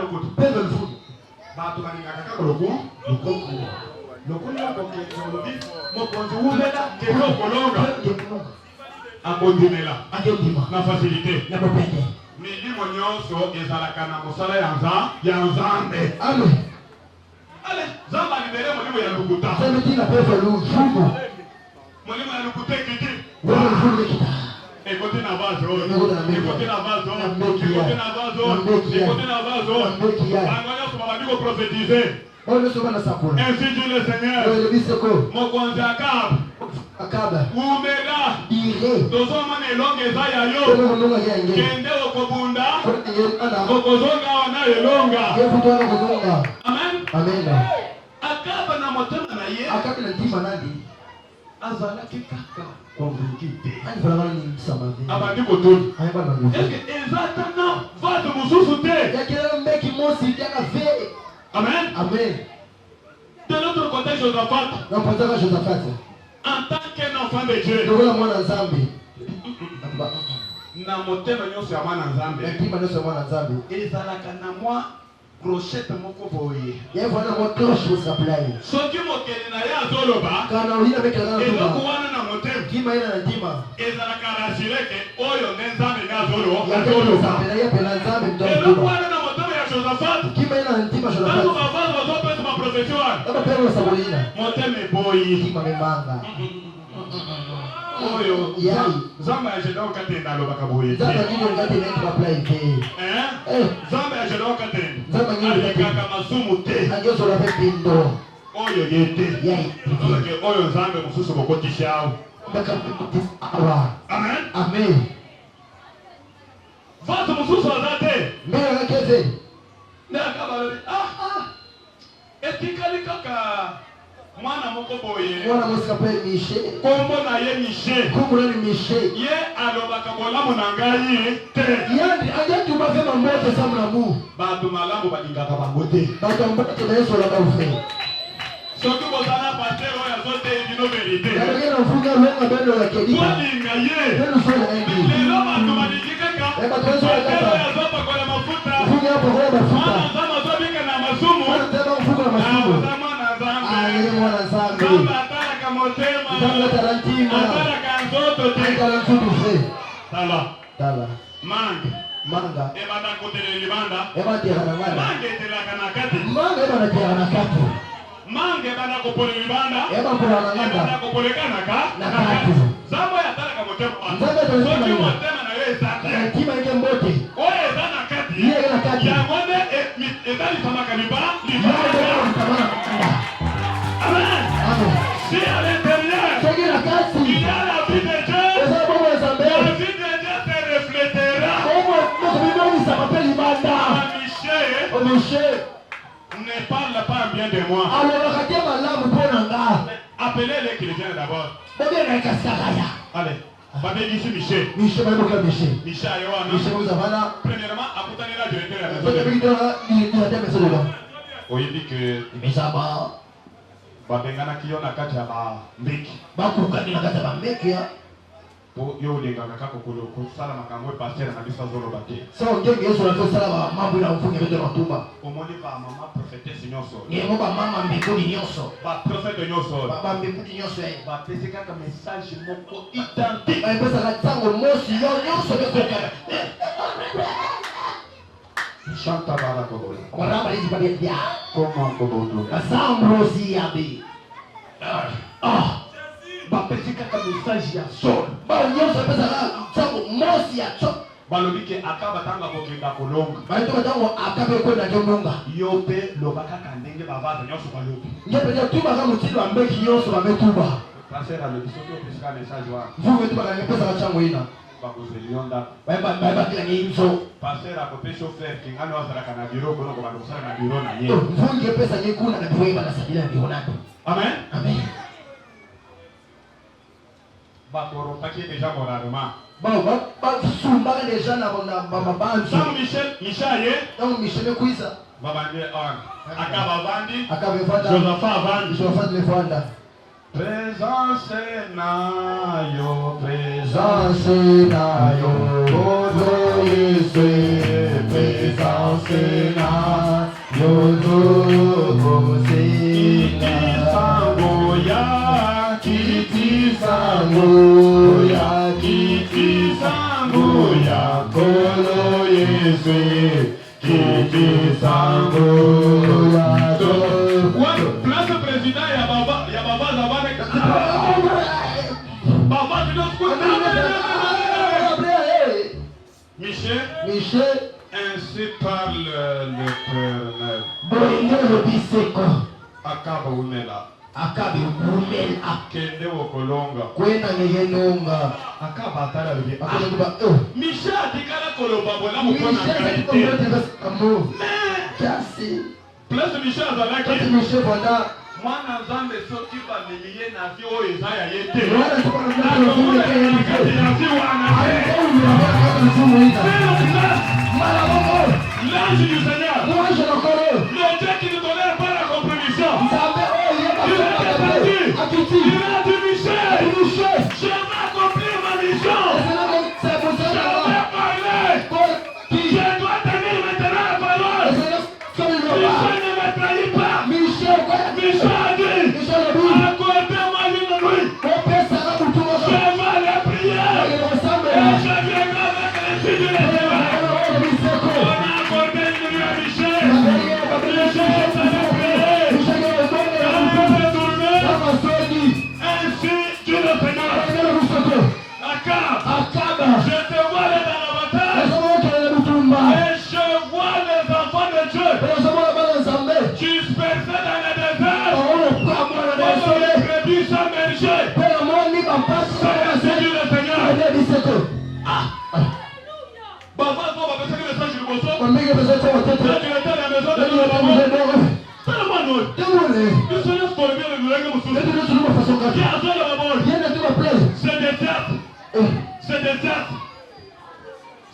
lokuta. Pega no fundo. Bato balingaka kaka lokuta. Lokuta lokoki mokonzi umela keko kolonga. Akondimela. Na facilité. Na popete. Milimo nyonso ezalaka na mosala ya Nzambe. Amen. Ale, Nzambe alibere molimo ya lokuta. Nzambe tina pepe lufundo. Molimo ya lokuta kiti. Wewe lufundo kita. Écoutez la base, écoutez la base, écoutez la base, écoutez la base. Anganya prophétiser. Ainsi dit le Seigneur. Mokonzi Akab. Umela. Tozo mane longe zaya yo. Kende okobunda. Okozonga wana elonga. Amen. Amen. Akab na motema na ye. Akab na ndima nandi. Azalaki kaka convaincu. Abandi kotoni. Est-ce que ezatana vate mususu te? Amen. Amen. De l'autre côté, Josaphat. En tant qu'un enfant de Dieu. Na motema nyonso ya mwana Nzambe. Ezalaka na mwa crochette moko boye. Soki mokeli na ye azoloba. Eloko wana na motema. Ezalaka rassureke oyo nde Nzambe nde azoloba. Eloko wana na motema ya Josaphat. Tango bavasi bazopesa maprofesio wana. Motema eboyi. Oyo Nzambe ajenda okatenda alobaka boye. Nzambe ajenda okatenda alekaka masumu te. Oyo ye te. Oyo Nzambe mosusu bokotisha awo. Amen. Amen. Vatu mosusu aza te. Etikali kaka mwana moko boye. Mwana mosika pe Miche. Kombo na ye Miche. Kombo na Miche. Ye alobaka bolamu na ngai te. Yandi ajatu bafema mbote samna mu. Bato malamu balingaka bango te. Bato mbote na Yesu la bafe. Soki bozana pasteur oyo azote bino verite. Yagena mfunga longa bendo la kedika. Walinga ye. Neno sona endi. Lelo bato baliki kaka. Bato oyo azopakola mafuta. Mfunga hapo kwa mafuta. Mwana Nzambe azobika na masumu. Mwana Nzambe mfunga na masumu. Mwana Nzambe. Nzambe atalaka motema. Nzambe tarantima. Atalaka nzoto te. Atalaka nzoto te. Tala. Manga. Ebata kotele libanda. Ebata yaranangana. Manga etelaka na kati. Manga ebata yaranangana kati. Mange bana kopole libanda. Ebata kopoleka na kati. Zambo ya talaka motema. Nzambe tarantima. Soki motema na yo ezate. Tarantima ike mbote. Oyo eza na kati. Yeye na kati. Yango nde ezalisamaka libanda. Amen. Si à l'intérieur. Il y a la vie de Dieu. La vie de Dieu te reflétera. Michel ne parle pas bien de moi. Appelez les chrétiens d'abord. Allez. Babé ici Michel. Michel Ayoana. Premièrement, apportez la directeur à la maison. Oui, dit que babengana kiyo na kati ya mbeki. Po yo lengaka kaka kusala makambo e pasteur na biso zoloba te. So ngenge Yesu anasala mambo na mfunge bete matumba. Omoni ba mama prophétesse nyonso. Ngemo ba mama mbikoni nyonso. Ba prophète nyonso. Ba mbikoni nyonso. Ba pesi kaka message moko identique. Ba pesa katango mosi yo nyonso bekoka. Chanta bara kobola. Baraba hizi ba dia. Comment koboto. Kasambrosi yabi. Bapesi kaka message ya sol. Ba nyonso pesa katango mosi ya cho. Balobike akaba tanga kokenda kolonga. Baito katango akabe kwenda jononga. Yope lobaka kandenge bavaza nyonso balobi. Ngepe tuba kama mutindo ambeki nyonso bametuba. Passer à l'audition de pesa message wa. Vume tuba kana pesa kachango ina. Bakozelionda. Baba kila nyinzo. Passer à côté chauffeur kingano wasala kana biro kono ko bandosala na biro na ye. Mvunge pesa nyekuna na biwe bana sabila biro nato. Amen. Amen. Bakoro paquet déjà moralement. Sumba déjà na mabanzi. Saint Michel, Michaye. Donc Michel kuisa. Babande on. Akaba vandi. Akabefanda. Josaphat vandi. Josaphat lefanda. Présence na yo, présence na yo. Présence Sena, Yozo Sena, Sangoya, Kiti Sangoya, Kiti Sangoya, Kolo Yesu, Kiti Sangoya. Place président, il y a Baba Zabane. Baba, tu dois Michel, ainsi parle l'Éternel. Akaba umela. Akabe umela. Kende wokolonga. Kwenda ngeyenonga. Akaba atala bibi. Akakuba Michel atikala koloba bola Michel mukona qualité. Kasi. Place Michel azalaki. Kasi Michel voilà. Mwana Nzambe soki bamemiye na vie oyo eza ya ye te. Mwana Nzambe l'ange du Seigneur, le Dieu qui ne tolère pas la compromission, il a dit Michel, je vais accomplir ma mission, je vais parler, je dois tenir maintenant la parole. Michel ne me trahit pas. Michel a dit, accordez-moi une nuit, je vais les prier, et je viendrai avec les filles de l'Éternel.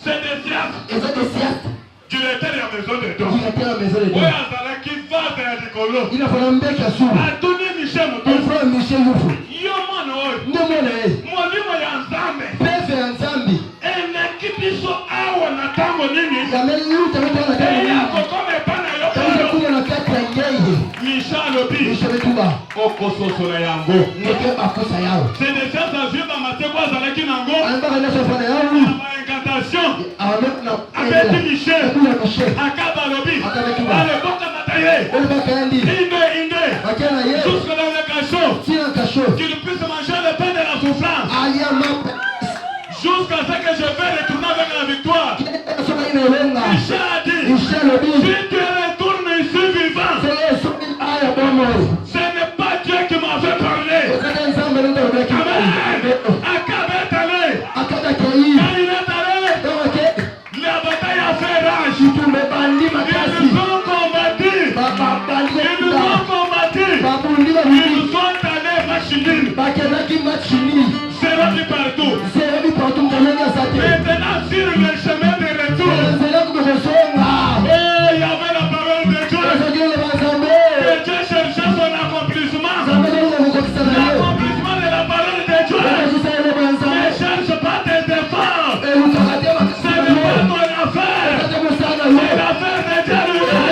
C'est des théâtres. Directeur de la maison de Dieu. Il a fallu un mec à sous. Michel. Yo mano. Pese Nzambi. Ekipiso awa na tango nini. Michel lobi. Okososola yango. C'est des théâtres à Dieu dans ma tête. Incantation. Avec Michel. Akaba lobi. Allez, boka mataye. Inde. Jusque dans le cachot. Qu'il puisse manger le pain de la souffrance. Jusqu'à ce que je vais retourner avec la victoire. Michel a dit, si tu retournes ici vivant, ce n'est pas Dieu qui m'a fait parler. Amen. Akaba est allé. Quand il est allé, la bataille a fait rage. Ils nous ont combattu. Ils nous ont allés machiner. C'est revenu partout. Maintenant sur le chemin de retour, il y avait la parole de Dieu. Et Dieu cherchait son accomplissement. L'accomplissement de la parole de Dieu. Ne cherche pas tes efforts. Ce n'est pas ton affaire. C'est l'affaire de Dieu lui-même.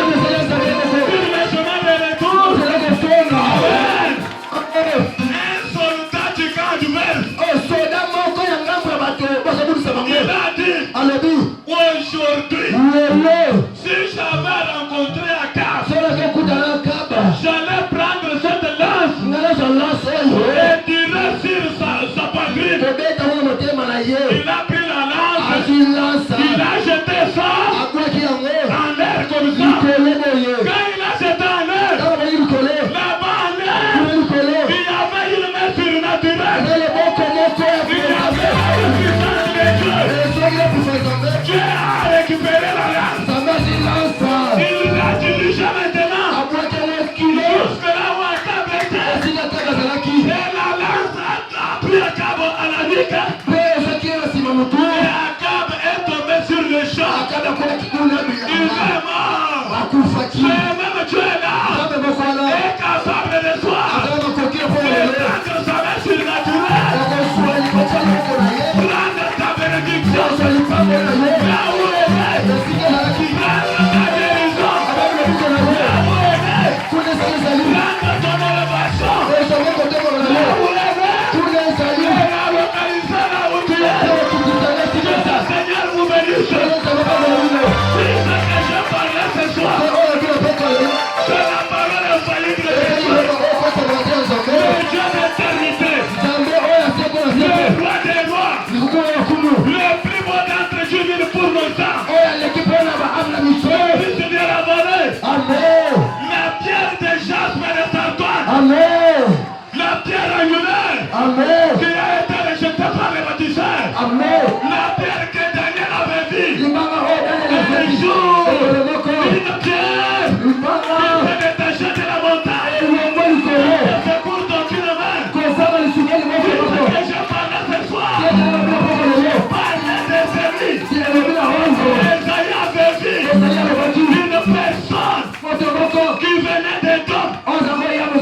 personnes qui venaient des tombes,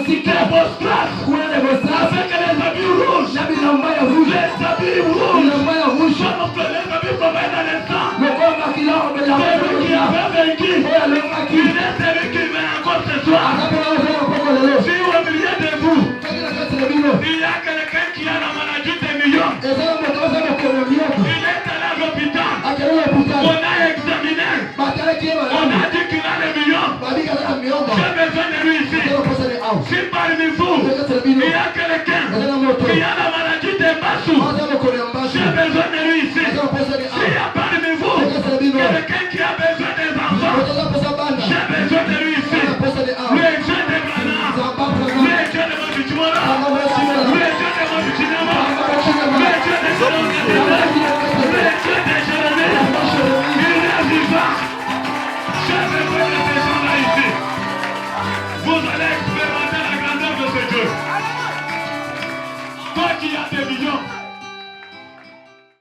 des Bostras, avec les habits rouges, les habits rouges, sauf que les habits qu'on met dans les sangs, celui qui avait vaincu, il est celui qui vient encore ce soir. Si au milieu de vous, il y a quelqu'un qui a la maladie des millions, il est allé à l'hôpital, on a examiné, on a dit qu'il a les millions, j'ai besoin de lui ici. Si parmi vous, il y a quelqu'un qui a la maladie des Bassou, j'ai besoin de lui ici. S'il y a parmi vous quelqu'un qui a besoin des enfants, j'ai besoin de lui ici. Le Dieu de Brana, le Dieu de Mobichimora, le Dieu de Mobichimora, le Dieu de Jérémie, le Dieu de Jérémie, il est vivant. J'ai besoin de ces gens-là ici. Vous allez expérimenter la grandeur de ce Dieu. Toi qui as des millions,